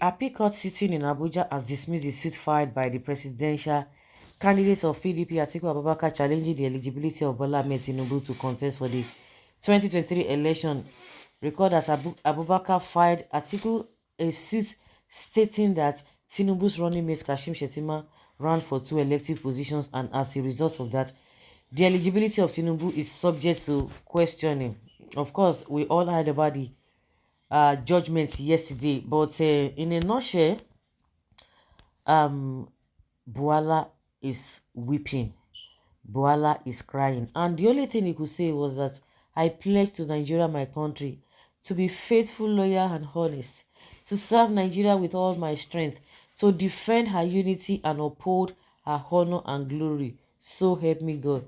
appeal court sitting in Abuja has dismissed the suit filed by the presidential candidates of PDP Atiku'S challenging the eligibility of Bwala Tinubu to contest for the 2023 election. Record that Abubakar filed Atiku a suit stating that Tinubu's running mate Kashim Shettima ran for 2 elective positions, and as a result of that, the eligibility of Tinubu is subject to questioning. Of course, we all heard about the judgment yesterday, but in a nutshell, Bwala is weeping, Bwala is crying, and the only thing he could say was that I pledge to Nigeria, my country, to be faithful, loyal, and honest, to serve Nigeria with all my strength, to defend her unity and uphold her honor and glory. So help me God.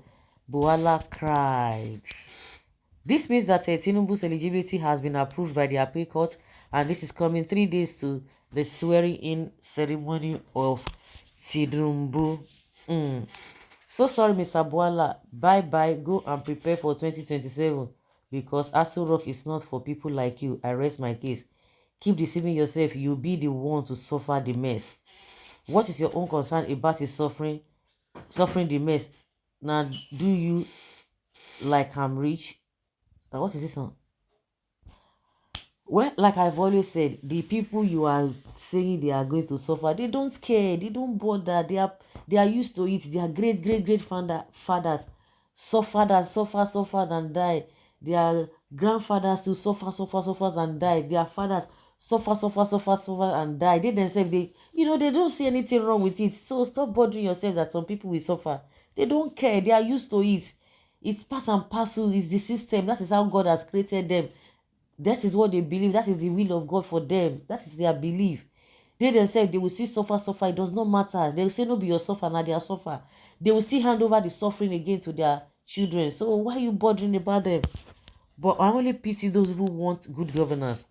Bwala cried. This means that Tinubu's eligibility has been approved by the appeal court, and this is coming 3 days to the swearing-in ceremony of Tinubu. So sorry, Mr. Bwala. Bye-bye. Go and prepare for 2027 because Aso Rock is not for people like you. I rest my case. Keep deceiving yourself. You'll be the one to suffer the mess. What is your own concern about his suffering the mess? Now, do you like I'm rich? What is this one? Well, like I've always said, the people you are saying they are going to suffer, they don't care, they don't bother, they are used to it. Their great fathers suffered and died. Their grandfathers to suffer and died. Their fathers suffer and died. They themselves, they don't see anything wrong with it. So stop bothering yourself that some people will suffer. They don't care, they are used to it. It's part and parcel, it's the system. That is how God has created them. That is what they believe. That is the will of God for them. That is their belief. They themselves, they will still suffer. It does not matter. They will say, no, be your suffer, now they are suffer. They will still hand over the suffering again to their children. So why are you bothering about them? But I only pity those who want good governance.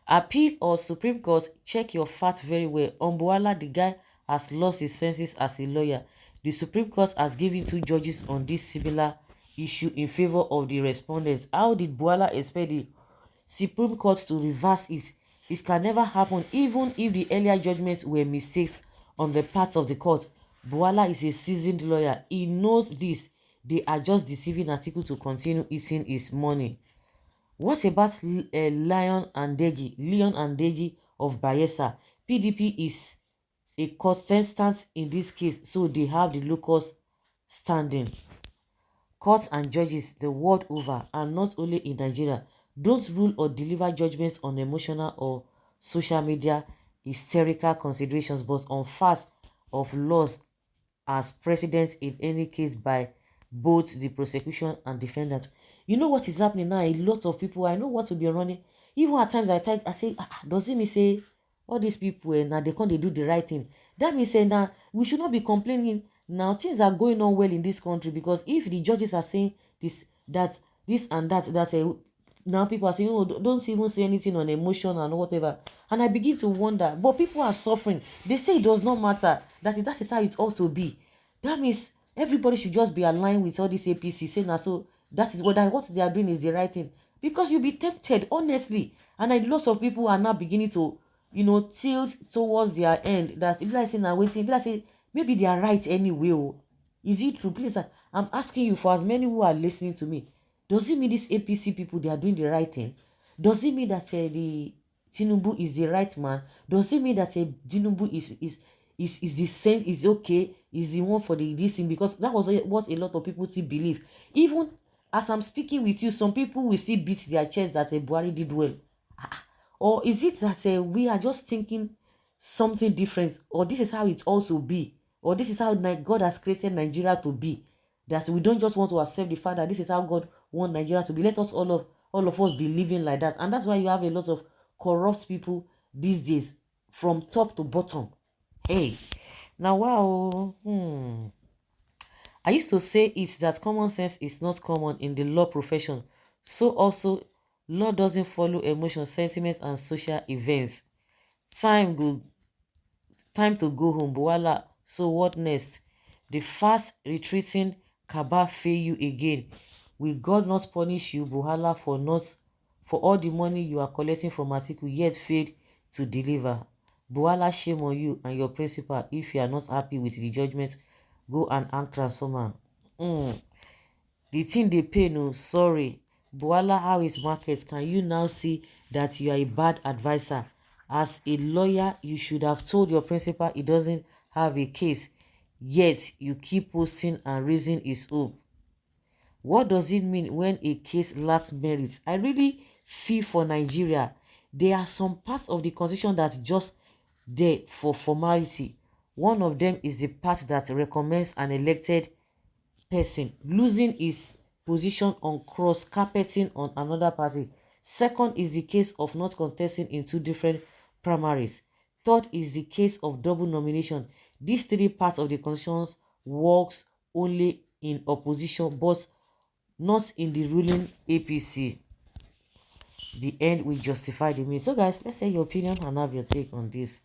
Appeal or Supreme Court, check your facts very well. On Bwala, the guy has lost his senses as a lawyer. The Supreme Court has given 2 judges on this similar issue in favor of the respondents. How did Bwala expect the Supreme Court to reverse it? This can never happen, even if the earlier judgments were mistakes on the part of the court. Bwala is a seasoned lawyer. He knows this. They are just deceiving Atiku to continue eating his money. What about Leon Andeji of Bayelsa? PDP is a contestant in this case, so they have the locus standing. Courts and judges the world over, and not only in Nigeria, don't rule or deliver judgments on emotional or social media hysterical considerations, but on facts of laws as precedents in any case by both the prosecution and defendant. You know what is happening now? A lot of people, I know what will be running. Even at times I say, does it mean say all these people now they can't do the right thing? That means say now we should not be complaining. Now things are going on well in this country, because if the judges are saying this and that, now people are saying, oh, don't even say anything on emotion and whatever. And I begin to wonder, but people are suffering. They say it does not matter. That is how it ought to be. That means everybody should just be aligned with all this APC saying that, so that is what they are doing is the right thing. Because you'll be tempted, honestly. And lots of people are now beginning to, tilt towards their end. That if I say now waiting, if I say maybe they are right anyway. Is it true? Please, I'm asking you, for as many who are listening to me, does it mean these APC people, they are doing the right thing? Does it mean that the Tinubu is the right man? Does it mean that Tinubu is the sense is okay, is the one for this thing? Because that was what a lot of people still believe. Even as I'm speaking with you, some people will still beat their chest that Buhari did well. Or is it that we are just thinking something different? Or this is how it also be? Or this is how God has created Nigeria to be? That we don't just want to accept the fact that this is how God wants Nigeria to be. Let us all of us be living like that. And that's why you have a lot of corrupt people these days, from top to bottom. Hey, now wow. I used to say it that common sense is not common in the law profession. So also, law doesn't follow emotion, sentiments, and social events. Time to go home, Bwala. So what next? The fast retreating Kaba fail you again. Will God not punish you, Bwala, for all the money you are collecting from Atiku, yet failed to deliver. Bwala, shame on you and your principal. If you are not happy with the judgment, go and act transformer. The thing they pay, no, sorry. Bwala, how is market? Can you now see that you are a bad advisor? As a lawyer, you should have told your principal he doesn't have a case, yet you keep posting and raising his hope. What does it mean when a case lacks merit? I really feel for Nigeria. There are some parts of the constitution that just there for formality. One of them is the part that recommends an elected person losing his position on cross-carpeting on another party. Second is the case of not contesting in two different primaries. Third is the case of double nomination. These three parts of the constitution works only in opposition but not in the ruling APC. The end will justify the means. So guys, let's say your opinion and have your take on this.